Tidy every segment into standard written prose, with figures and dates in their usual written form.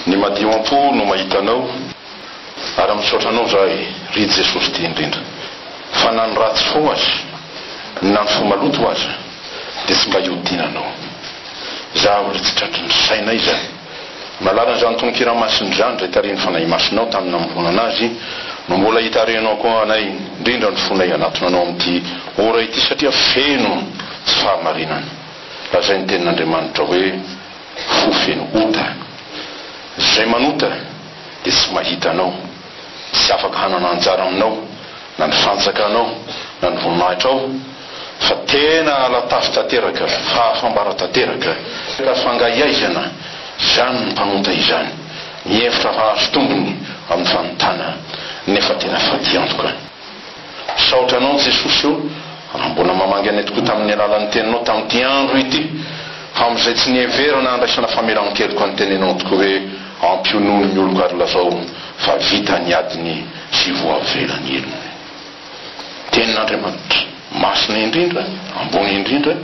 Ny madioam-po no mahitanao ary misaotranao zahay ry Jesosy ty indrindra fa na ny ratsy fo azy na ny fo maloto azy dia tsy mba iodinanao. Za olo tsy tratry ny sainay zany malalany zany tononkiramasiny zany zay tariny fanahy masinao tamin'ny namorona anazy no mbola hitarenao koa anay indrindra ny fonay anatonanao amin'ity ora ity satria feno tsy fahamarinana. Lazay ny tenin'Andriamanitra hoe fo feno ota. Zay manota dia tsy mahita anao, tsy afaka hanana anjara aminao na ny fantsakanao na ny voninahitra ao, fa tena alatafy tanteraka, fahafambara tanteraka ka fangahiaizana zany ny mpanota izany, mihevitra hahazo tombony amin'ny fanontana nefa tena faty antoka. Saotra anao Jesosy io raha mbola mamangy anay tokoa tamin'ny alalan'ny teninao tamin'ity andro ity, fa amin'izay tsy nieverana andraisana famelana keliko antenenao tokoa hoe ampionono ny olo ary lazao fa vita ny adiny sy voavelany elony. Tenin'Andriamanitra masina indrindra, ambony indrindra,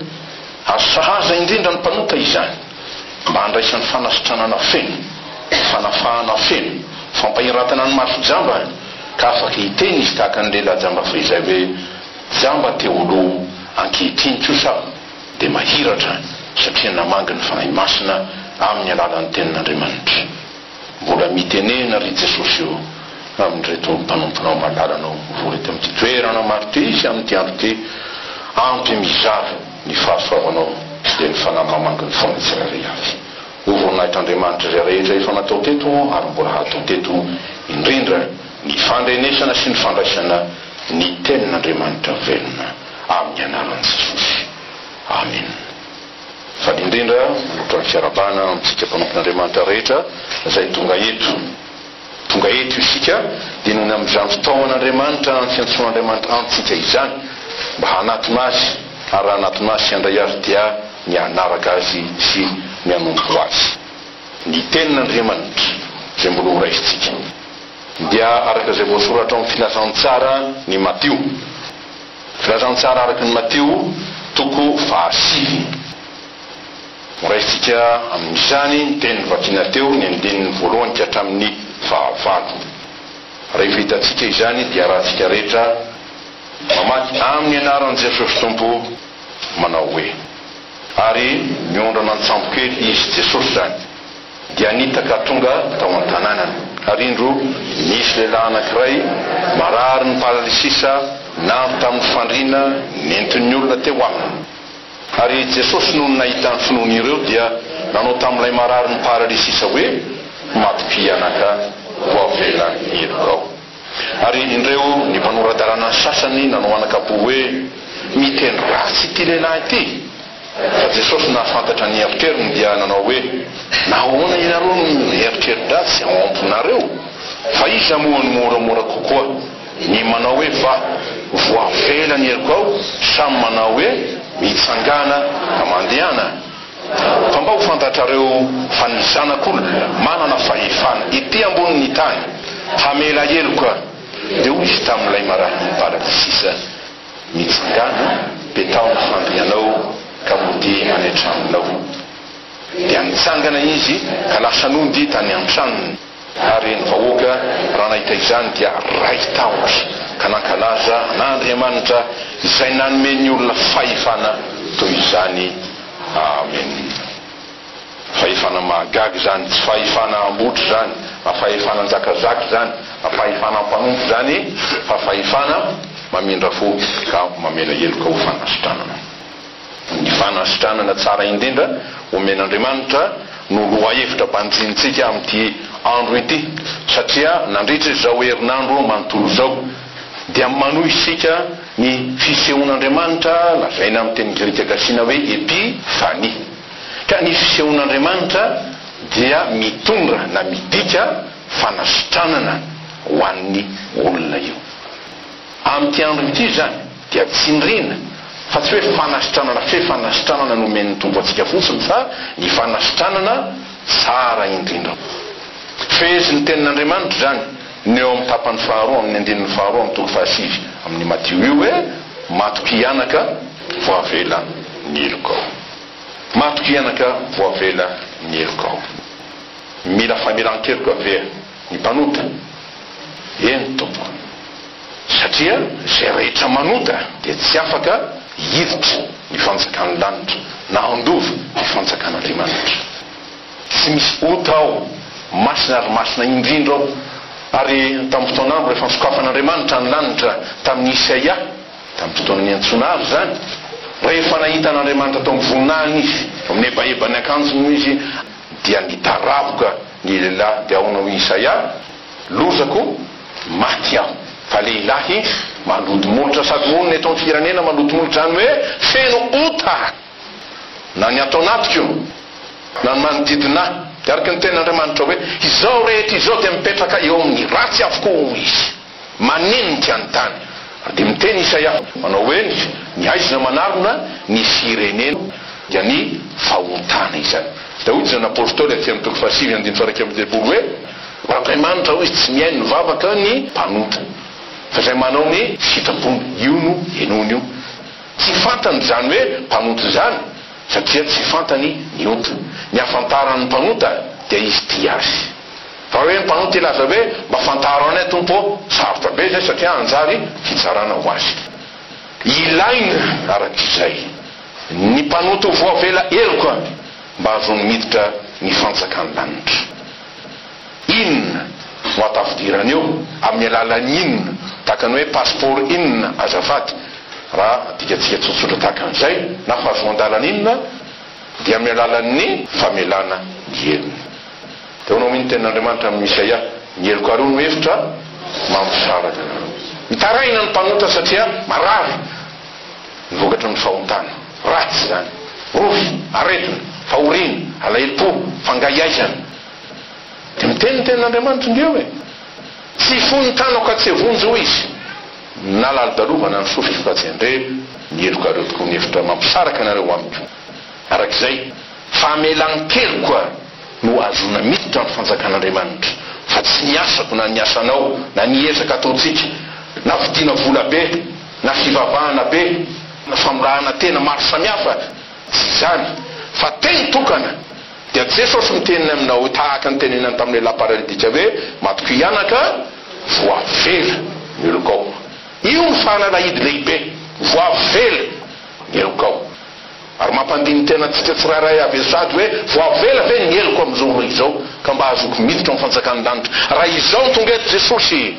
ary sahaza indrindra ny mpanota izany mba handraisany fanasitranana feno, fanafahana feno, fampahiratana ny maso jamba ka afaka hiteny izy tahaka ny lehilahy jamba fa izay hoe jamba teoloha ankehitriny kosa dia mahiratra satria namangy ny fanahy masina amin'ny alalan'ny tenin'Andriamanitra. Mbola mitenena ry Jesosy io amin'reto mpanomponao malalanao vory amin'ity toerana maro ty sy amin'ity andro ty, ampy mizara ny fahasoavanao dia ny fanamamangy ny fona tsirairay avy. Ho voninahitran'Andriamanitra zay rehetra efa natao teto ary mbola hatao teto indrindra ny fandrenesana sy ny fandraisana ny tenin'Andriamanitra velona amin'ny anaran'i Jesosy. Amen. Fa indrindra otra ny fiarabana amintsika mpanompon'Andriamanitra rehetra zay tonga eto isika dia nohony amin'izany fitaovan'Andriamanitra ny fiantson'Andriamanitra amintsika izany mba hanatona azy ary hanatona azy sy handray azy dia ny anaraka azy sy ny hanompo azy. Ny tenin'Andriamanitra zay mbola ho raisitsika dia araka zay voasoratra amin'ny filazantsara ny Matio. Filazantsara araka ny Matio toko fahasivy. Raisitsika amin'izany ny teny vakina teo ny andinin'ny voalohany ka hatramin'ny fahavalo. Rehefa hitatsika izany dia rahantsika rehetra mamaky amin'ny anaran'i Jesosy Tompo manao hoe, ary miondrana an-tsambo kely izy Jesosy zany dia nitaka tonga tao an-tanànany. Ary indro nisy lehilahy anankiray marary ny paralysisa nandro tamin'ny fandriana nentin'ny olona teo aminy. Ary Jesosy noho nahita ny finoana ireo dia nanao tamin'ilay marary ny paralysisa hoe maty anaka voavela eloko ao. Ary indreo ny mpanoradarana sasany nanao anakapo hoe miteny ratsy ity lehilahy ity. Fa Jesosy nahafantatra ny eritreriny dia nanao hoe nahoana ianareo no eritreri-dratsy ao amponareo, fa iza moa ny moramora kokoa ny manao hoe voavela ny eloko ao, samy manao hoe mitsangana ka mandehana. Fa mba ho fantatrareo fa ny zanak'olona manana fahefana ety ambonin'ny tany hamela eloka dia hoy izy tamin'ilay marary ny paralysisa, mitsangana dia tao ny fandrianao ka mody any an-tranonao. Dia nitsangana izy ka lasa nody tany an-tranony. Ary ny vahoaka raha nahita izany dia ray tahotra ka nankalaza n'Andriamanitra izay nanome ny olona fahefana toy izany. Amen. Fahefana mahagaga zany, tsy fahefana ambotry zany, fahefana nzakazaky zany, fahefana mpanompo zany, fa fahefana mamindra fo ka mamela eloka ho fanasitranana. Ny fanasitranana tsara indrindra omen'Andriamanitra no loha hevitra mpanjintsika amin'ity andro ity satria nandritra izao herinandro manontolo zao dia manohy isika ny fisehoan'Andriamanitra lazaina amin'ny teny grika gasina hoe epifany ka ny fisehoan'Andriamanitra dia mitondra na midika fanasitranana ho an'ny olona io amin'ity andro ity zany dia tsindrina fa tsy hoe fanasitranana fanasitranana nomen'ny tompo atsika fotsiny fa ny fanasitranana tsara indrindra fezin'ny tenin'Andriamanitra zany ny eo amin'ny tapany faharoa amin'ny andinin'ny faharoa amin'ny toko fahasivy amin'ny Matio io hoe matoky ianaka voavela ny elokao matoky ianaka voavela ny elokao mila famelan-keloka ave ny mpanota eny tompo satria zay rehetra manota dia tsy afaka hiditra ny fanjakan'ny lanitra na andova ny fanjakan'Andriamanitra tsy misy ota ao masina ary masina indrindra ao ary tamin'ny fotoanandro rehefa nisokafan'Andriamanitra ny lanitra tamin'ny Isaia tamin'ny fotoanany Antsonary zany rehefa nahita an'Andriamanitra tao amin'ny voninahiny izy amin'ny ebaebany akanjony izy dia nitaravoka ny lehilahy dia aonao Isaia lozako maty aho fa lehilahy malotomolotra sady monina eto amin'ny firenena malotomolotra zany hoe feno ota na ny atao anatiko na ny manodidina araka ny ten'Andriamanitra hoe izao rehetra izao dia mipetraka eo amin'ny ratsy avokoa izy maninitra ny tany dia miteny Isaia manao hoe ny aizina manarona ny firenena dia ny fahotana izany da hoy zany apôstôly aty amin'ny toko fahasivy andiny faraiky amin'ny telopolo hoe Andriamanitra ho izy tsy mihaino ny vavaka ny mpanota fa zay manao ny fitapony io no enony io tsy fantany zany hoe mpanota zany satria tsy fantany ny ota ny afantaran'ny mpanota dia izy tia azy fa hoe ny mpanota ilaza hoe mba fantaro anay tompo sarotra be zay satria anjary fitsarana ho azy ilaina arak'izay ny mpanota ho voavela eloka mba azony miditra ny fanjakan'ny lanitra inona ho atafidirana eo amin'ny alalan'ny inona tahakany hoe passeport inona azafady raha dikatsika tsotsotra tahakan'izay na fahazoan-dalana inona dia amin'ny alalan'ny famelana ny elona dia onao miny tenin'Andriamanitra amin'ny Isaia ny eloko aroa no hevitra mampisaraka mitaraina ny mpanota satria marary nivokatra ny fahotana ratsy zany rofy aretina fahorina alahelo-po fangaiaizana dia miteny tenin'Andriamanitra ndreo hoe tsy fony tano ka tsy vonjo izy nalaly-dalovana ny sofy fa tsy andre ny eloko areo tokony hevitra mampisaraka anareo amiko arak'izay famelan-keloka no azona miditra ny fanjakan'Andriamanitra fa tsy niasako na niasanao na niezaka ataotsika na vidiana vola be na fivavahana be na famorahana tena maro samihafa tsy zany fa teny tokana dia Jesosy miteniny aminao tahaka ny tenenany tamin'ny laparadika hoe matoky ianaka voavela ny elokao io ny fanalahidy lehibe voavela ny elokao ary mampandiny tena tsika tsirairay avy sady hoe voavela ve ny eloko amin'izao izao ka mba azoko miditra amin'ny fanjakan'ny lanitra raha izao tonga eto Jesosy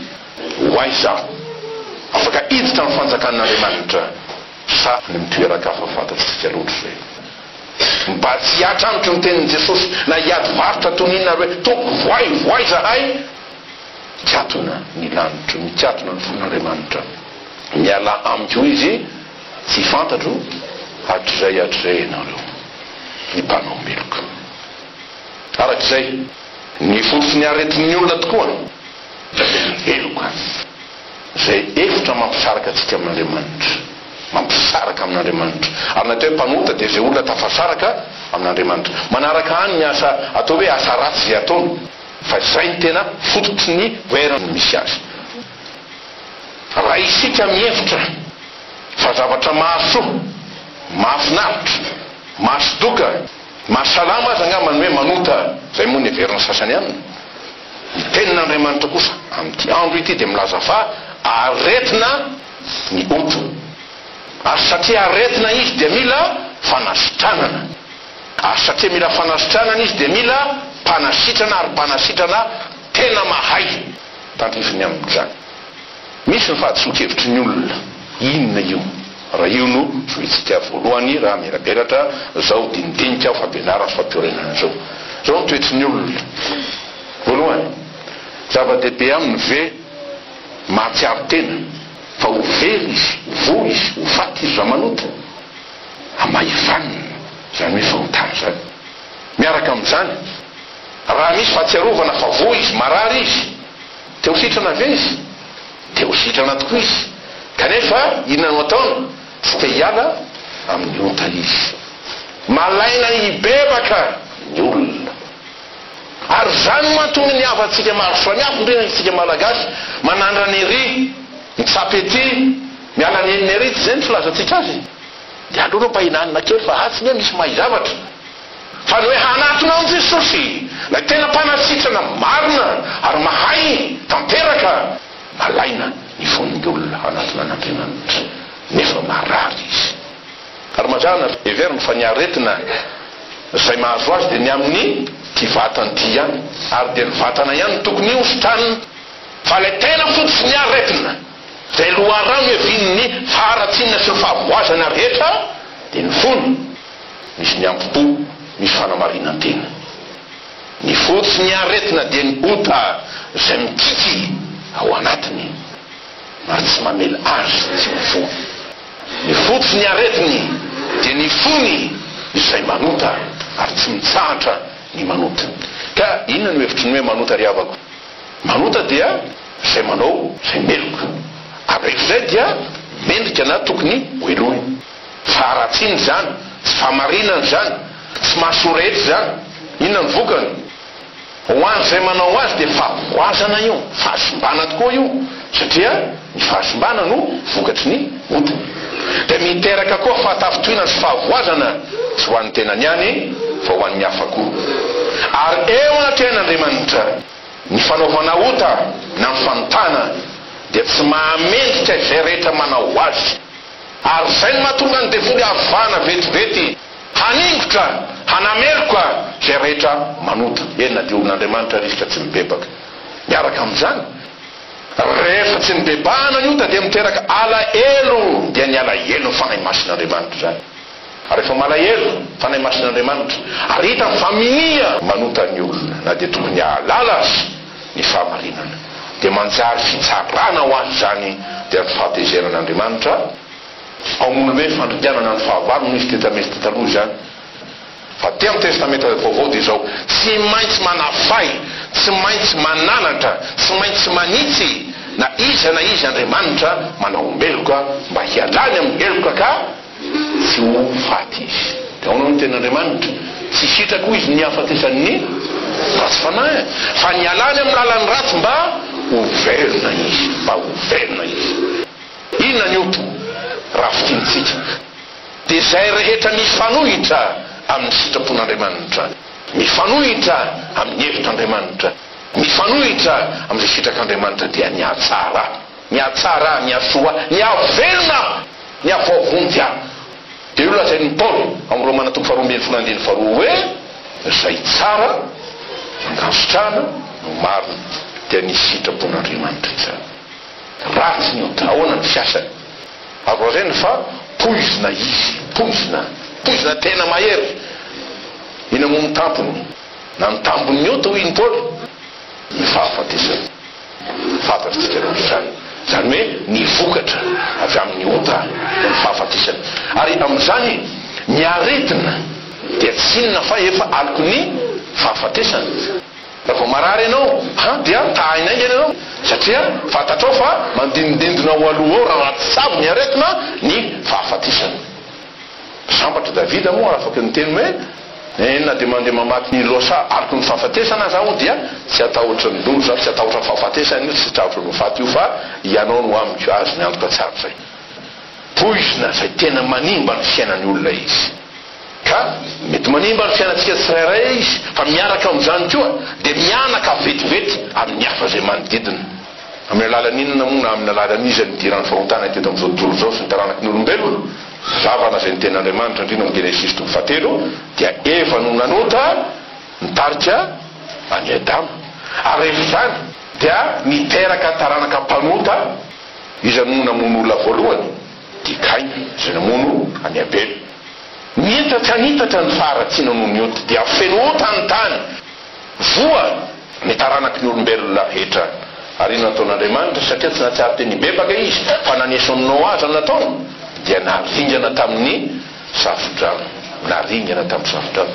hoay zaho afaka hiditra amin'ny fanjakan'Andriamanitra sa ny mitoeraka hafa fantatsika loatra zay mba tsy hiatranotro ny tenin'i Jesosy na hiady varotra toninina hoe tompo voay zahay tiatona ny lanitra mitiatona ny fon'Andriamanitra miala amiko izy tsy fantatro hatrizay ianareo ny mpanao meloka arak'izay ny fototsy ny aretin'ny olona tokoa eloka zay efitra mampisaraka atsika amin'Andriamanitra mampisaraka amin'Andriamanitra ary natao hoe mpanota dia zay olona tafasaraka amin'Andriamanitra manaraka hany ny asa atao hoe asa ratsy zay ataony fa zay ny tena fototsy ny voerany misy azy raha isika mihevitra fa zavatra mahasoa mahafinaritra mahasodoka mahasalama azy angambany hoe manota zay moa ny everina sasany aminy ny tenin'Andriamanitra kosa amin'ity andro ity dia milaza fa aretina ny ota ary satria aretina izy dia mila fanasitranana ary satria mila fanasitranana izy dia mila mpanasitrana ary mpanasitrana tena mahay tandrifiny amin'izany misy ny fahadisoa-kevitry ny olona inona io raha io no zoitsika voalohany raha miraberatra zao dinidinika fampianarana fampirenana zao zao nitoetry ny olona voalohany zava-dehibe aminy ve mahatsiaro tena fa ho very izy vo izy ho faty izy raha manota amaivanina zany hoe fahotana zany miaraka am'izany raha misy fahatsiarovana fa vo izy marary izy te ho sitrana ve izy te ho sitrana tokoa izy kanefa inona no ataony tsy te hiala amin'ny ota izy malaina hibebaka ny olona ary zany mahatonga ny havatsika maro samihafa ndrena isika malagasy manandra ny ry mitsapety miala ny eniny ry tsy zay ny filazatsika azy de aloha mpahinanina kely fa atsy ny misy mahay zavatra fa ny hoe hanatona an Jesosy la tena mpanasitrana marina ary mahay tanteraka malaina ny fon'ny olona hanatona an'Andriamanitra nefa marary izy ary mazana every ny faniaretina zay mahazo azy de ny amin'ny ty vatany ty ihany ary de ny vatana ihany tokony hositranina fa le tena fotsy ny aretina zay loharano evin'ny faharatsinina sy ny fahavoazana rehetra de ny fony misy ny ampopo misy fanamarinantena ny fotsy ny aretina de ny ota zay mikiky ao anatiny ary tsy mamela azy tsy mifo ny fotsy ny aretiny de ny fony izay manota ary tsy mitsahatra ny manota ka inona no hevitry ny hoe manota riavako manota dia zay manao zay meloka ary zay dia mendrika na tokony hoelohy faharatsiny zany tsy fahamarinana zany tsy mahasorehetra zany inona ny vokany ho an'zay manao azy de fahavoazana io fahasimbana tokoa io satria ny fahasimbana no vokatry ny ota de miteraka koa fahatafitohina sy fahavoazana tsy ho an'ny tenany ihany fa ho an'ny hafa koa ary eo anaten'Andriamanitra ny fanaovana ota na ny fanotana de tsy mahamendrika izay rehetra manao azy ary zay ny mahatonga ny devoly avana vetivety haningotra hanameloka zay rehetra manota enina de olon'Andriamanitra risika tsy mibebaka miaraka am'izany rehefa tsy mibebahana ny ota de miteraka alaelo dia ny alaelo fanahy masin'Andriamanitra zany ary rehefa malaelo fanahy masin'Andriamanitra ary hita faminia manota ny olona na de tokony alala azy ny fahamarinana de manjary fitsarana ho azy zany de ny fahatezerin'Andriamanitra ao molobe fandrikianana ny fahavalo misy testamenta taloha zany fa ty amin'ny testamenta vaovao de zao tsy maintsy manafay tsy maintsy mananatra tsy maintsy manitsy na iza Andriamanitra manao meloka mba hialany amin'ny meloka ka tsy ho faty izy de aonao ny ten'Andriamanitra tsy sitrako izy ny hafatesan'ny ratsy fanahy fa ny alany amin'ny lalan'ny ratsy mba overina izy mba overina izy inona ny ota raha fitinitsika de zay rehetra mifanohitra amin'ny sitrapon'Andriamanitra mifanohitra amin'ny hevitr'Andriamanitra mifanohitra amin'izay sitrak'Andriamanitra dia ny atsara ny asoa ny avelona ny avaovonjy de io lazain'ny Paoly amin'ny Romana 12:12 hoe zay tsara angasitrana no marina dia ny sitrapon'Andriamanitra izany ratsy ny ota ahoana ny fiasany ary zany fa poizina izy poizina tena mahery ina mo mitampony na mitambony ny ota hoy ny Paoly ny fahafatesana fantatritsika zany hoe ny vokatra avy amin'ny ota ny fahafatesana ary am'izany ny aretina dia tsy inona fa efa aloko ny fahafatesana raha vao marary ianao dia tahina ingany ianao satria fantatrao fa mandindindina ho aloha ao raha ratsy savo ny aretina ny fahafatesana sambatra Davida moa afaka ny teny hoe na de mandeha mamaky ny losa aloko ny fahafatesana zaho dia tsy atahotra ny loza tsy atahotra ny fahafatesana io tsy tahotra ny faty io fa ianao no amiko azy ny antoka tsara zay poizina zay tena manimba ny fiainan'ny olona izy ka mety manimba ny fiainatsika tsirairay izy fa miaraka am'izany koa de mianaka vetivety amin'ny hafa zay manodidina amin'ny alalan'inona moa na amin'ny alalan'izy nidiran'ny fahotana teto am'izao tontolo zao sy ny taranaky ny olombelona zavana zay ny ten'Andriamanitra indrindra amin'ny Genesis 3 dia efa no nanota nitarika any Adama ary rehefa zany dia niteraka taranaka mpanota izy no namono olona voalohany dia Kaina izay namono any Abely mitatra nitatra ny faharatsiana noho ny ota dia feno ota ny tany voa mitaranaky ny olombelona hetra ary ino nataon'Andriamanitra satria tsy nahatsiaro teny bebaka izy fa naneso aminao azy nataony dia naringana tamin'ny safodrano naringana tamin'ny safodrano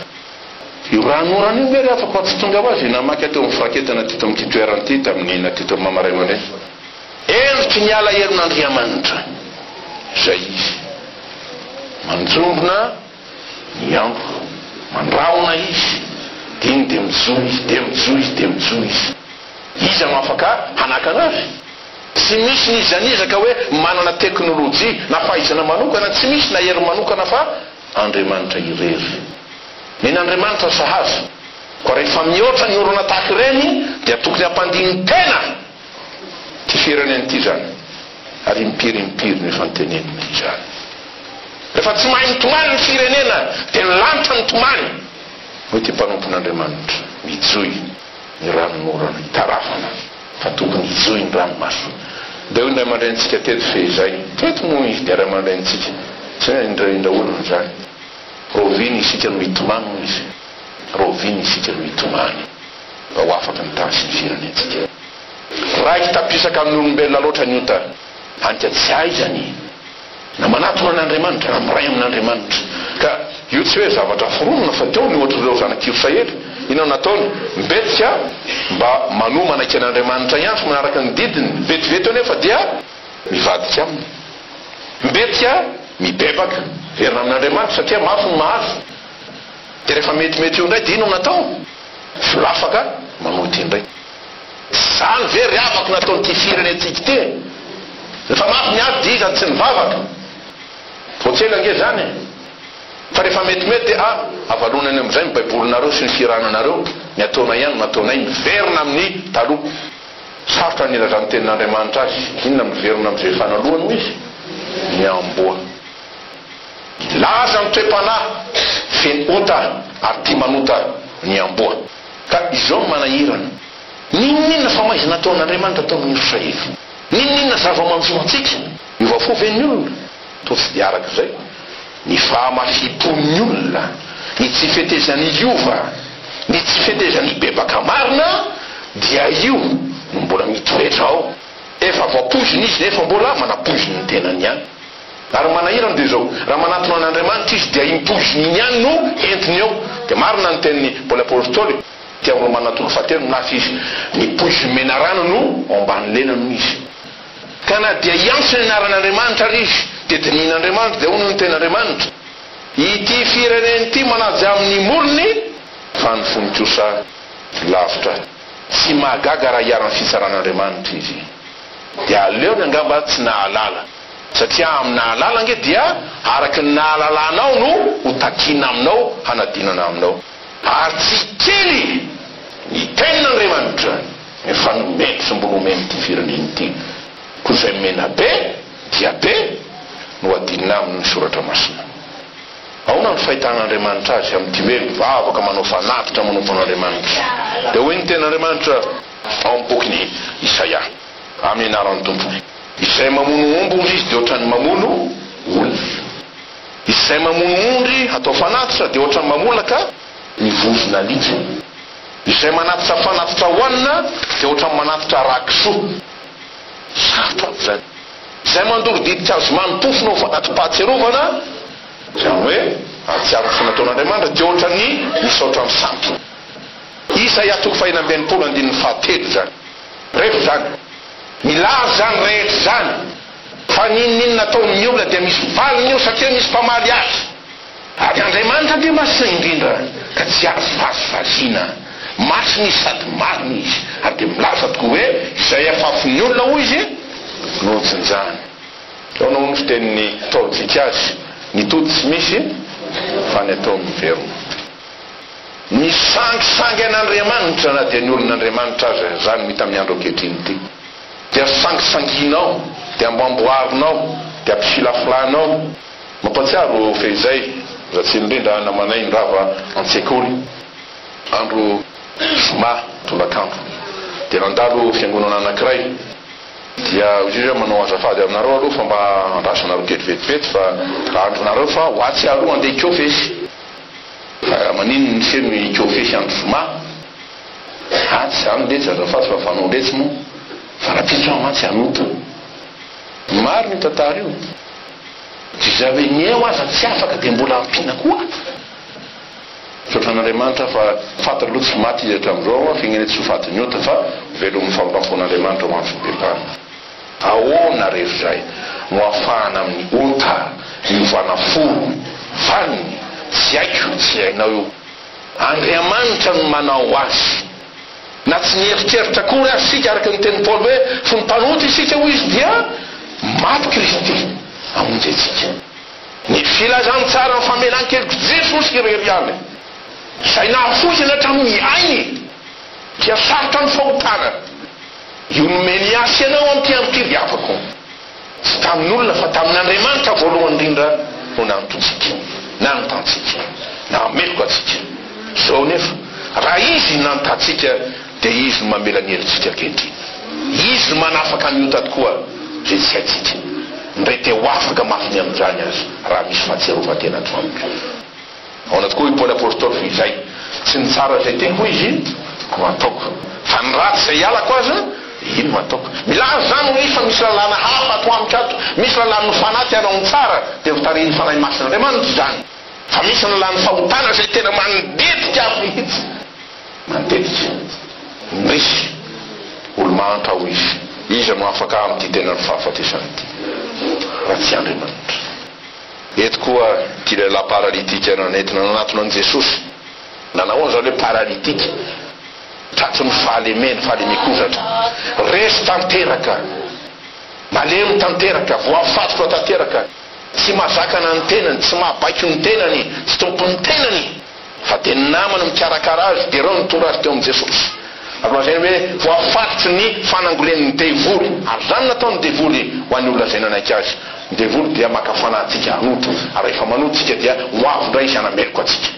io ranorana io mery afaka tsy tonga ho azy namaky ateo amin'ny firaketana tito amin'ity toerana ity tamin'ny natito mamaray mandray endritry ny alaherin'Andriamanitra zay izy manjombona ny andro mandraona izy diny de mijo izy de mijo izy de mijo izy iza no afaka hanakana azy tsy misy nizanizaka hoe manana teknôlôjia na fahaizana manokana tsy misy na hery manokana fa Andriamanitra irery nen'Andriamanitra sahaza ko rehefa mihoatra ny orona tahaka ireny dia tokony hampandiny tena ty fireneny ity zany ary mipirimpiri ny fantenenina izany rehefa tsy mahay mitomany ny firenena dia ny lanitra ny tomany hoe ty mpanompon'Andriamanitra mijoy ny ranonorana hitarafana fa tokony hijoy ny ranomaso dia hoy ndray mandrentsika teto fe zay teto moa izy dia ray mandrentsika tsy hoe indra olona zany roviny isika no hitomany moa izy roviny isika no hitomany mba ho afaka nitasy ny firenentsika raiky tapisaka amin'ny olombelona loatra ny ota antia tsy hay zany na manatona an'Andriamanitra na miray amin'Andriamanitra ka io tsy hoe zavatra foronona fa teo ny ohatr'ireo zanak'Israely inao nataony mibetsika mba manomana aky an'Andriamanitra ihany fa manaraka ny didiny vetivety nefa dia mivadika aminy mibetsika mibebaka verina amin'Andriamanitra satria mafy ny mahazo dia rehefa metimety io indray dia ino natao filafaka manoty indray zany very afaka nataonyty firenentsika ty rehefa mafy miady dia izany tsy nivavaka voatsela nge zany fa rehefa metimety dia avalonany amin'izay mibaibolinareo sy ny firananareo ny ataona ihany nataonay miverina amin'ny taloha sarotra nilazany tenin'Andriamanitra azy inona miverina amin'izay fanalohany izy miamboa laza ny toe-panahy feno ota ary ty manota ny amboa ka izao no manahirana ninninona fa maizy nataon'Andriamanitra atao amin'ny Israely ninninona zava-manjo antsika io vafo ven'ny olona to tsy dia arak'izay ny fahamafimpon'ny olona ny tsy fetezany iova ny tsy fetezany bebaka marina dia io no mbola mitoetra ao efa voapoiziny izy nefa mbola manapoiziny ny tenany ihany ary manahirana dia zao raha manatona an'Andriamanitra izy dia impoiziny iny ihany no entiny eo dia marina ny teniny Paoly apôstôly tia amin'ny manatolo fahatelo minafy izy ny poiziny menarano no ambany lenano izy ka na dia iantso ny anaran'Andriamanitra ary izy dia dinian'Andriamanitra dia ono ny ten'Andriamanitra ity fireneny ity manaja amin'ny molony fa ny fonikosa lavitra tsy mahagaga raha hiaran'ny fitsaran'Andriamanitra izy dia aleo ny angamba tsy nahalala satria amin'ny nahalala nge dia araky ny nahalalanao no hotakina aminao hanadinana aminao ary tsy kely ny tenin'Andriamanitra efa nomeny sy mbola omeny ty fireneny ity koa izay mena be dia be no adinina amin'ny soratra masina aona ny fahitan'Andriamanitra azy amin'ity hoe mivavaka manao fanatitra manompon'Andriamanitra dia hoe ny ten'Andriamanitra ao amin'ny bokiny Isaia amin'ny anaran'ny tompony izay mamono omby ondry izy dia ohatrany mamono olona izay mamono ondry atao fanatitra dia ohatrany mamolaka mivozona litra izay manatitra fanatitra hoanina dia ohatrany manatitra rakisoa sarotra zany izay mandoro didika azo manompofona ho fanatrim-pahatserovana zany hoe atsiaro ny fonataon'Andriamanitra dia ohatrany misaotra amin'ny sampy Isaia toko fahinam-benipolo andininy fahatelo zany rehefa zany milaza zany rehetra zany fa ninninona ataon'ny olona dia misy valiny io satria misy mpamaly azy ary Andriamanitra dia masina indrindra ka tsy azo vazivaziana masina izy sady marina izy ary dia milaza tokoa hoe izay afafon'ny olona hoy izy nojinjany ao nao ny fiteniny taontsika azy ny tody tsy misy fa ny atao miverona misangisangy an'Andriamanitra na dia ny olon'Andriamanitra azy zany mita amin'ny andro ankehitriny ity dia sangisanginao dia amboamboarinao dia ampifilafilanao mampatsiaro fehizay zatsy indrindra namanay ny rava an-tsekoly andro zoma tolakandro dia nandalo fiangonana anankiray dia oziry manao azafady aminareo aloha fa mba andrasanareo ketrivetivety fa andronareo fa hoatsy aloha andeha ikofesy manino ny feno ikofesy andro zoma atsy zany letsy azafady fa fanao letsy moa fa rapitso amatsy anota maro ny tantara io tsy zave nyeo aza tsy afaka dia mbola ampina koa sotran'Andriamanitra fa fantatra aloha tsy maty izy hatramin'izao fiainana tsy ho fatiny ota fa velomin'ny famolafon'Andriamanitra ho an'ny bebana ahoana rehefa zay no afahana amin'ny ota miovana foro vaniny tsy haiko tsy hainao io Andriamanitra no manao azy na tsy nieritreritra kory azy sika araka ny teny Paoly hoe fo ny mpanota isika ho izy dia maty Kristy amonjetsika ny filazany tsara ny famelan-keloky Jesosy ireriany zay nahafosiny hatramin'ny ainy dia sarotra ny fahotana io nomeny asy ianao amty ampiryavako tsy tamin'olona fa tamin'Andriamanitra voalohany indrindra no nantontsika nanotantsika nameloko atsika zao nefa raha izy nanotantsika dia izy no mamela ny helintsika ankehitriny izy no manafaka miota tokoa zay tsy haitsika ndray te ho afaka mafiny amin'izany azy raha misy fahatsiarovatena tamiko aona tokoa i Paoly apôstôly fa izay tsy ny tsara zay teko izy no ataoko fa ny ratsy zay alako aza ino no ataoko milaza zany hoe fa misy lalàna hafa ato amiko ato misy lalàna nofanaty anao ny tsara dia votariny fanahy masin'Andriamanitra zany fa misy lalàna fahotana zay tena mandetika afo mihitsy mandetika misy olo mahantra ho izy no afaka amity tena ny fahafatesany ty raha tsy Andriamanitra eto koa ty lehilahy paralitika nanentina nanatona an' Jesosy nanao zao le paralitika tratsy ny fahalemeko-zatra resy tanteraka malemy tanteraka voafatotra tanteraka tsy mahazakana ny tenany tsy mahabaiko ny tenany tsy tompony tenany fa dia namana mikarakara azy dia reo nitora azy teo amin'i Jesosy azay hoe voafatotry ny fanangolen'ny devoly ary zany nataony devoly ho an'ny olona zay nanaiky azy ny devoly dia makafanatsika anota ary rehefa manotsika dia hoavondray izy anameloko atsika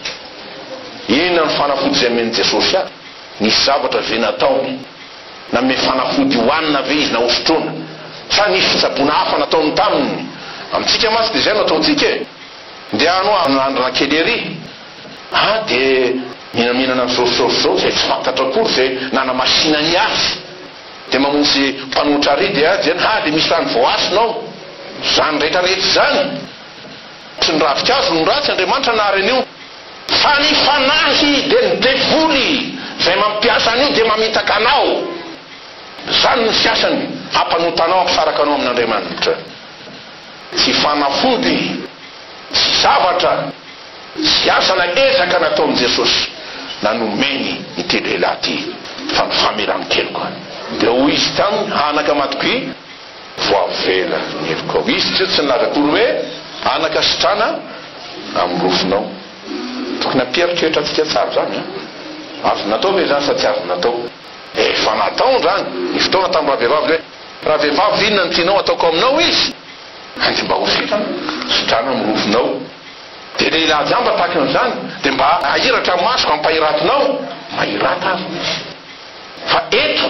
inona ny fanafody zay men'ny Jesosy azy nisy zavatra zay nataony na me fanafody hoanina ve izy na osotrona sa nisy fitsaboana hafa nataony taminy amitsika masy dia zay no ataontsika dia ano androna kely ery dia mihinamihinana n'izao zay tsy fantatra akory zay nanamasinany azy dia mamontsy mpanotra ary dia dia misy rany voasinao zany rehetrarehetra zany tsy ny ravikazo no ratsy Andriamanitra naharen'io fa ny fanahy dia ny devoly zay mampiasa an'io dia mamitaka anao zany ny fiasany hampanotanao ampisaraka anao amin'Andriamanitra tsy fanafody tsy zavatra tsy asana ezaka nataon'i Jesosy nanomeny ny ty lehilahy ty fa ny famelan-keloko dia hoy izy taminy anaka matoky voavela ny heloko ao izy tsy nilaza kory hoe anaka sitrana amin'ny rofinao tokony ampieritreritra atsika tsara zany azo natao ve zany sa tsy azo natao efa natao zany ny fotoana tamin'ny ravehivavy hoe ravehivavy inona ny tianao ataoko aminao izy anty mba ho sitrana amin'ny rofinao dia lehilahy jamba tahaka an'izany dia mba ahiratra masoko ampahiratinao mahirata azy fa eto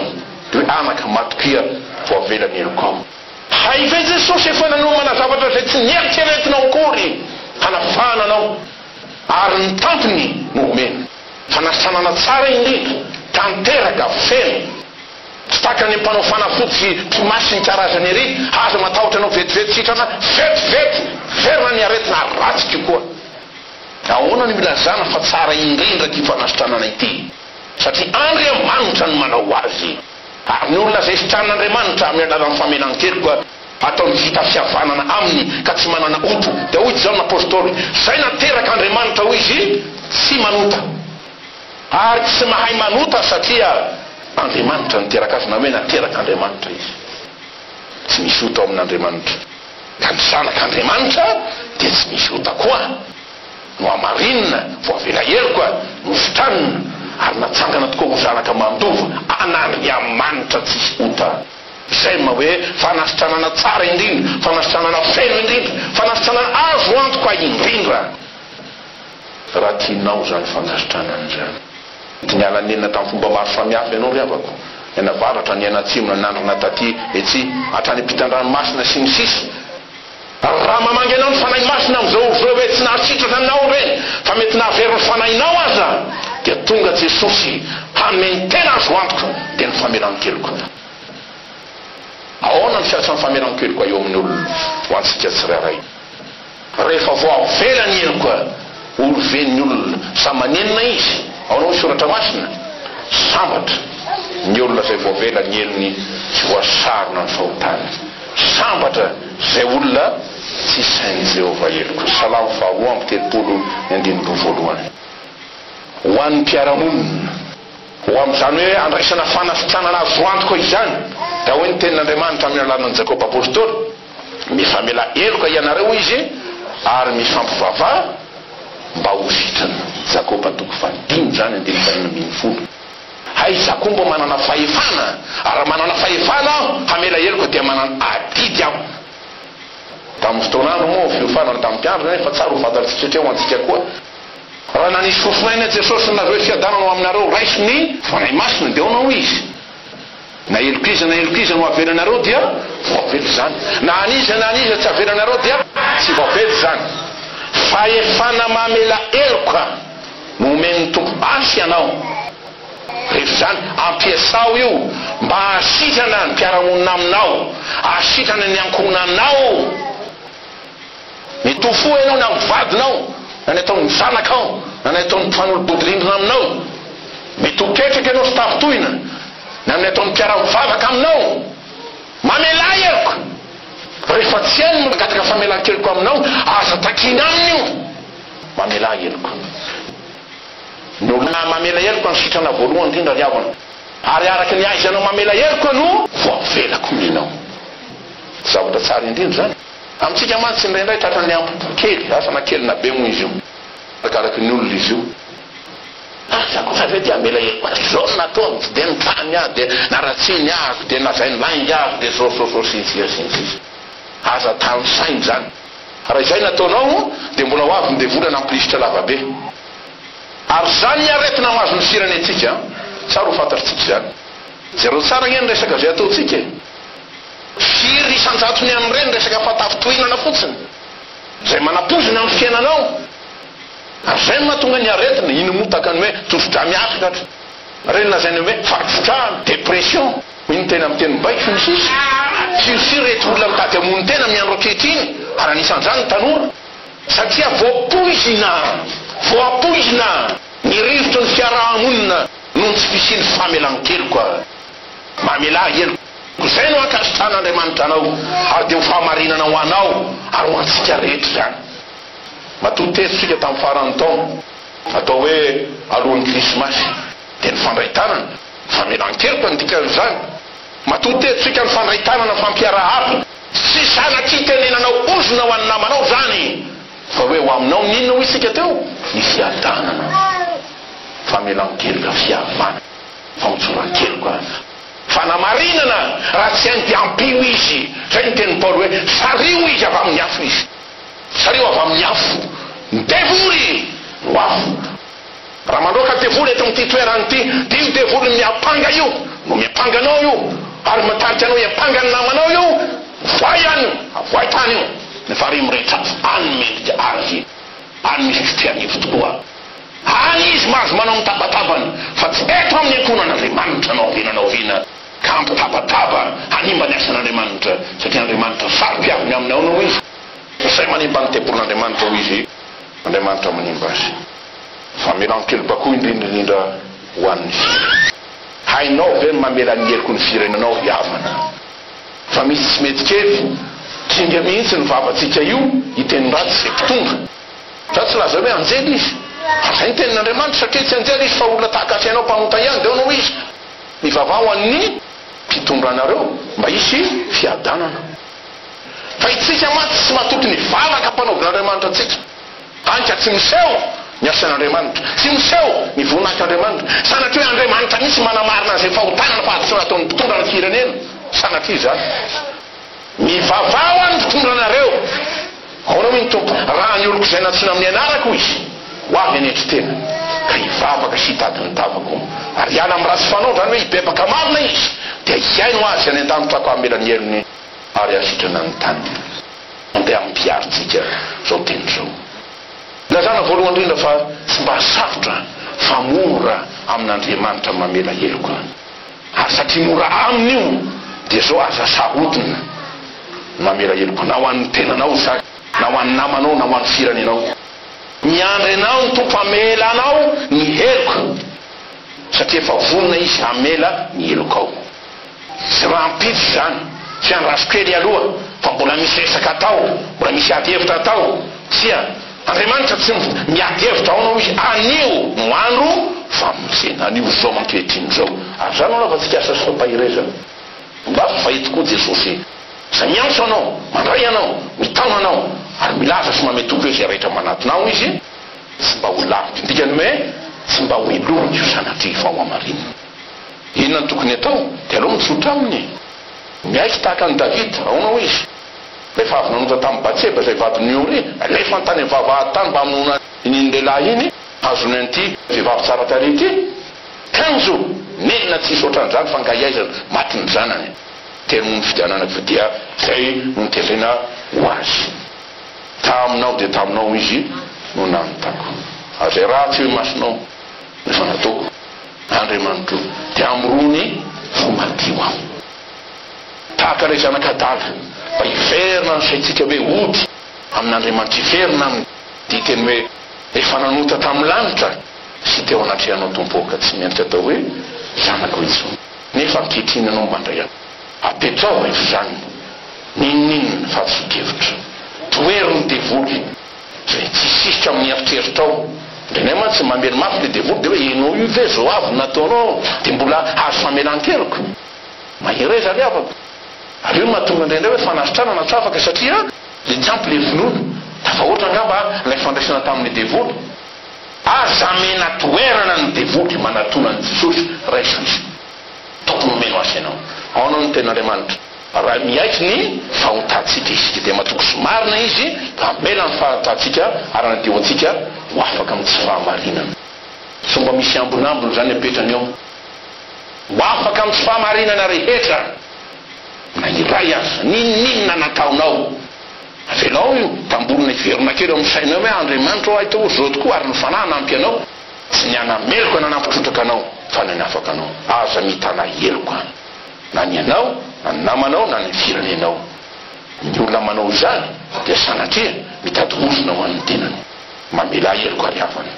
dia hoe anaka matokia voavela ny heloko ao hay ve Jesosy efa nanomana zavatra zay tsy nieritreretinao akory hanafahana anao ary ny tampony no omena fanasitranana tsara indrindra tanteraka feno tsy taka ny mpanao fanafody tsy masy ny karazany ery aza matahotra anao vetivety sitrana vetivety verina ny aretina ratsika koa ahoana ny milazana fa tsara indrindra ty fanasitranana ity satria Andriamanitra no manao azy ary ny olona zay sitran'Andriamanitra amin'ny alalan'ny famelan-keloka ataony vita fihavanana aminy ka tsy manana oto dia hoy zao n'apôstôly zay nateraka Andriamanitra hoy izy tsy manota ary tsy mahay manota satria Andriamanitra niteraka azy na hoe nateraka Andriamanitra izy tsy misy ota ao amin'Andriamanitra ka ny zanak'Andriamanitra dia tsy misy ota koa no amarinina voavela heloka no fitranina ary natsangana tokoa ho zanaka mandova an'Andriamanitra tsisy ota izay ma hoe fanasitranana tsara indrindra fanasitranana feno indrindra fanasitranana azo antoka indrindra raha tianao zany fanasitranana zany ty nialanenina tamin'ny fomba maro samihafa ianao ry avako ena varatra ny anatsimo na nandrona taty etsy hatrany ampitan-dranomasina sy ny sisy raha mamangy anao ny fanahy masina am'izao hoe tsy nahasitratra anao reny fa mety nahavery ny fanahinao aza dia tonga Jesosy hanome tena azo antoka dia ny famelan-keloko. Ahoana ny fiasan'ny famelan-keloko eo amin'ny olona ho antsika tsirairay. Rehefa vao avela ny elo koa olo ven'ny olona sa manenina izy ao soratra masina sambatra ny olona zay vao avela ny elony tsy voasarona ny fahotana sambatra zay olona tsy sain'i Jehova eloko. Salamo faharoa amby telopolo andininy voalohany. Ho an'ny mpiaramonina ho amin'izany hoe andraisana fanasitranana azo antoka izany da hoe ny tenin'Andriamanitra amin'ny alalan'ny Jakoba apôstôly mifamela eloka ianareo izy ary mifampivavaha mba ho sitrana. Jakoba toko 5 zany andiny 5:40. Hay Jakoba manana fahefana ary manana fahefana hamela eloka dia manana adidy aho. Tamin'ny fotoanandro moa fiofanana tamin'ny mpiandro nefa tsara ho fantatsika treo antsika koa raha nanisy fofinaina Jesosy nareo fiadanana aminareo raisy ny fanahy masina dia onao izy na elok'iza no avelanareo dia voavely zany na aniza tsy avelanareo dia tsy voavely zany. Fahefana mamela eloka no omeny tompo asy ianao rehefa zany ampiasao io mba hasitrana ny mpiaramonina aminao hasitrana ny ankonanao mitofo ianao na mivadinao na ny ataony zanakao na ny ataony mpifanolo-bodilindrina aminao mitoketrika ianao sy tafitohina na ny ataony mpiara-mivavaka aminao mamela eloka. Rehefa tsy hainy mangataka famelan-keloka aminao aza takina aminy io mamela eloka. Ny olona mamela eloka ny sitrana voalohany indrindra ry havana ary araky ny aizy anao mamela eloka no voavelako minao. Zavatra tsara indrindra zany amintsika mantsy indraindray tratrany ampokely asana kelina be moa izy io araky ny olona izy io zakofa ve dia amela eloka zao natao tsy de nitany aho de naratsiny ahako de nazainy laingy ahako de so sintsy aza tany sainy zany raha izay nataonao de mbola ho avy ndevolana ampilisitra lavabe ary zany aretina mahazo ny sirany atsika tsara ho fantatritsika zany zero tsara ngeny resaka zay ataotsika firy isanjatony amin'ireny resaka fatafitohinana fotsiny zay manapozina amin'ny fiainanao ary zay no mahatonga ny aretina ino motaka ny hoe tosodra miafakatra reny lazainy hoe farifotrahana depression ino tena amin'ny teny baiko ny sisy sy reto olona mitady amony tena miandro ankehitriny ary anisan'izany ny tanora satria voapoizina ny rivotry ny fiarahamonina noho tsy fisiny famelan-keloka mamela eloka. Zay no ankasitran'Andriamanitra anao ary dia ho fahamarinana ho anao ary ho antsika rehetra zany. Matotetsika tamin'ny farany taona atao hoe alohan'ny krismasy dia ny fandraitanana famelan-keloka ny dikan'izany. Matotetsika ny fandraitanana fampiarahana sy sanaky tenenanao ozona ho an'ny namanao zany fa hoe ho aminao ninona ho isika teo ny fiadanana famelan-keloka fiavana famitsoran-keloka fanamarinana raha tsy hainy dia ampio izy. Zay ny teny Paoly hoe sario izy avy amin'ny afo izy sario avy amin'ny afo devoly ho afo raha mandroaka devoly eto amin'ity toerany ity dia io devoly miapanga io no miapanganao io ary matarika anao hiapanga ny namanao io voay any avoay tany io nefa ry mirehetra any melika azy any misy fitrianivo tokoa any izy mahazo manao mitabatabany fa tsy eto amin'ny ankonan'Andriamanitra anao vinanao vina ka ampitabataba hanimba ny asan'Andriamanitra satria Andriamanitra saro-piaviny aminao no izy zay manimba ny tempolin'Andriamanitra ho izy Andriamanitra manimba azy. Famelan-keloka koa indrindraindrindra ho an'ny firenena hainao ve mamela ny eloko ny firenenao hiavana fa misy tsy mety kely tsinga mihitsy ny vavantsika io hiteny ratsy zay mpitonga fa tsy laza hoe anjely izy zay ny tenin'Andriamanitra satria tsy anjely izy fa olona tahaka atryanao mpamonta ihany dia onao izy mivavah ho an'ny mpitondranareo mba isy fiadanana fa itsika maty tsy matoky ny valaka mpanaovin'Andriamanitra atsika anka tsy miseho ny asan'Andriamanitra tsy miseho ny voninahitran'Andriamanitra sanatria hoe Andriamanitra misy manamarina zay fahotanana fa tsy nataony mpitondra ny firenena sanatria zany mivavah ho an'ny mpitondranareo aona hoe ny tompo raha ny oloko zay natsina amin'ny anarako izy ho avy anetry tena ka hivavaka sy hitadiny tavako ary iala amin'ny ratsy fanao zany hoe hibebaka marina izy dia hiaino azy any an-tanytrako amelany helony ary asitrana ny tany andeha ampiaritsika zao teny zao lazana voalohany indrindra fa tsy mba sarotra fa mora amin'Andriamanitra mamela heloko ary satria mora aminy io dia zao aza sahodina mamela heloko na ho an'ny tenanao zany na ho an'ny namanao na ho an'ny firenenao miandry anao ny tompo amela anao ny heloko satria efa vonona izy amela ny heloko ao sy raha ampitsy zany tsy andrasokely aloha fa mbola misy resaka atao mbola misy ady hevitra atao tsia Andriamanitra tsy miady hevitra ao anao izy anio no andro famonjena anio zao mankehitriny zao ary zany anao fa tsika asa sy fampahirezana mba fahito koa Jesosy sa miantso anao mandray anao mitana anao ary milaza sy mametompo hoe zay rehetra manatonao izy tsy mba ho lavitra dikany hoe tsy mba ho elorona io sanatria fa ho amarina inona ny tokony atao dia aloha mitsotra aminy miaiky tahaka ny Davida aonao izy rehefa avy nanota tamin'ny Batseba zay vadiny Uri alefa antany mivavahady tany mba aminona iny lehilahy iny azony an'ity vehivavy tsara tarehy ity kanjo nenina tsy isotran'izany fa ngayaizana maty ny zanany teny ny fidiananako dia zay notezena ho azy taminao dia taminao izy no nanotako ary zay raha tsy hoe masonao rehefa nataoko Andriamanitra dia amrony fomadio aho tahaka ilay zanak'Adala mba hiverina ny saitsika hoe ody amin'Andriamanitra hiverina amin'ny dikeny hoe efa nanota tamin'ny lanitra sy teo anatrehanao tompoka tsy miantra atao hoe zanako izy nefa ankehitriny anao mandray apetrao efa zany ninninna fa tsy-kevitra toeriny devoly zay tsy sisitra amin'ny eritreritra ao ndreny ma tsy mamely mafy le devoly dia hoe enao io ve zao avy nataonao dia mbola azo famelan-keloko mahireza le avako ary io mahatonga indrindray hoe fanasitrana na tsy afaka satria le tsy ampy le finono dafa ohatra angamba ilay fandraisana tamin'ny devoly aza mena toerana ny devoly manatona ny Jesosy raisiny izy tokony meno azy ianao aonao ny ten'Andriamanitra raha miaiky ny fahotatsika isika dia matoko somarina izy amela ny fahotatsika ary na deo antsika ho afaka amin'ny tsy fahamarinana so mba misy ambonambony zany apetrany ao ho afaka amin'ny tsy fahamarinana rehetra na iray aza ninninna nataonao avelao io tambolona iverona kely amin'ny sainao hoe Andriamanitra ao ahitao zao tokoa ary ny fanahy nampy anao tsy ny anameloko na nampitrotraka anao fa ny afaka anao aza mitana heloko na ny anao na ny namanao na ny firenenao ny olona manao izany dia sanatria mitady ozona ho an'ny tenany mamela heloko ary havana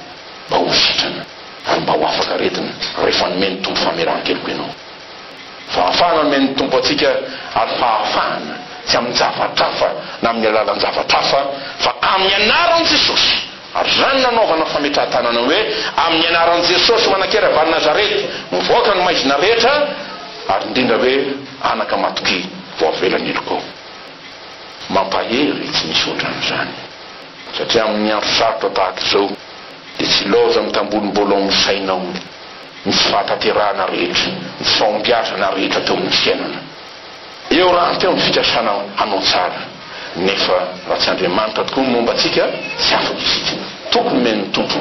mba ho sitrana ary mba ho afaka retina rehefa nomeny tompo fameran-keloko ianao fahafahana nomeny tompo atsika ary fahafahana tsy amin'ny zavatrafa na amin'ny alalan'ny zavatrafa fa amin'ny anaran'i Jesosy ary zany nanaovana fametrahan-tanana hoe amin'ny anaran'i Jesosy manakera vary Nazarety mivoaka ny maizina rehetra ary indrindra hoe anaka matoky vao avelany heloko ao mampahery tsy misy ohatran'izany satria amin'ny andro sarotra tahaka izao dia tsy loza mitambolimbolo amin'ny sainao misy fahataterahana rehetra misy fahombiazana rehetra teo amin'ny fiainana eo raha teo ny fikasana anao tsara nefa raha tsy Andriamanitra tokoa ny momba atsika tsy afaka isika tokony meny ny tompo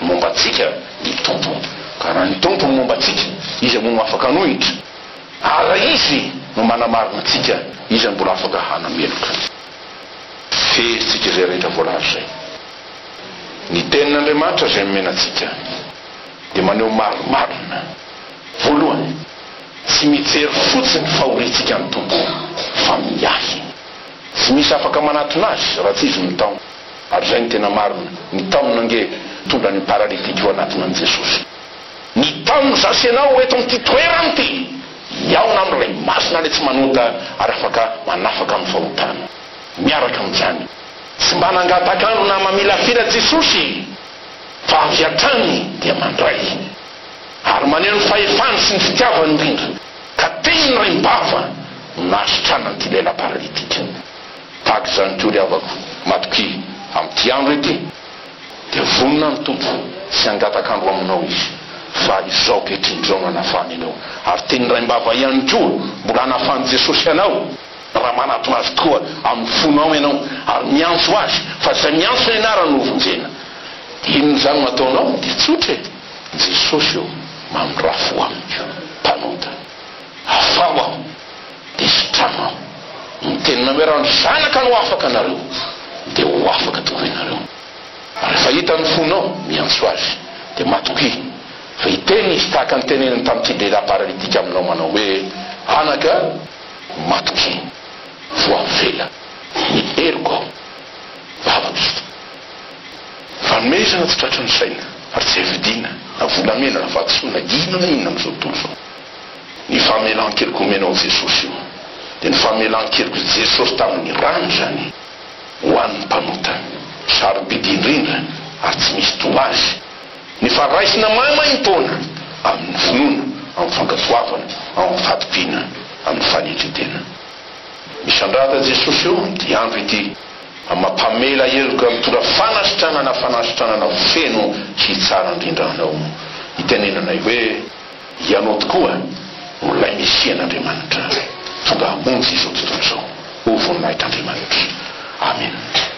momba atsika ny tompo ka raha ny tompo ny momba atsika izy moa no afaka anohitra ary izy no manamarina atsika izy mbola afaka hanameloka fezitsika zay rehetra voalazo zay ny tenin'Andriamanitra zay mimena atsika dia maneho maromarina voalohany tsy mijery fotsiny fahoritsika ny tompo fa miahy tsy misy afaka manatona azy raha tsy izy mitao ary zay ny tena marina ny taona nge tondra ny paralitika eo anatinan'i Jesosy ny taona zasy ianao eto amin'ity toerany ity iaona amin'ilay masina le tsy manota ary afaka manafaka amin'ny fahotana miaraka amin'izany tsy mba nangatakandro na mamilafila Jesosy fa avy hatrany dia mandray ary maneno ny fahefany sy ny fitiavany indrindra ka teny ray mbava nasitrana nyty lela paralitika tahaka izany teo le avako matoky amin'ity andro ity dia vonona ny tompo sy angatakandro aminao izy fa izao kehitriny-zao no anafany ianao ary teny ray mbava ihany koa mbola anafany Jesosy ianao raha manatona azy tokoa amin'ny fonao ianao ary miantso azy fa zay miantso ny anarany no vonjena inony zany mataonao dia tsotra Jesosy io mamorafo amiko mpanota afao aho dia sitrano aho mitenina miarano zanaka no afaka anareo dia ho afaka tokoa ianareo rehefa hitany fonao miantso azy dia matoky fa hiteny izy tahaka ny teneniny tamin'ity lehilahy paralitika aminao manao hoe anaka matoky voavela ny heriko aho vavako fanomezana tsy tratra ny saina ary tsy evidina na volamena na fatsoana inona inona amin'izao tontolo zao ny famelan-keliko omenao Jesosy io dia ny famelan-keliko Jesosy tamin'ny rano zany ho an'ny mpanota sarobidy indrindra ary tsy misy to azy ny faraisina maimaimpona amin'ny finoana amin'ny fankatoavana amin'ny fatompiana amin'ny fanendretena misy andrata Jesosy io dia andro ity mampamela heriko mitondra fanasitranana feno sy tsara indrindra anao hitenenanay hoe ianao tokoa olay mesian'Andriamanitra tonga hamonjy izao tontolo izao ho voninahitr' Andriamanitra amen.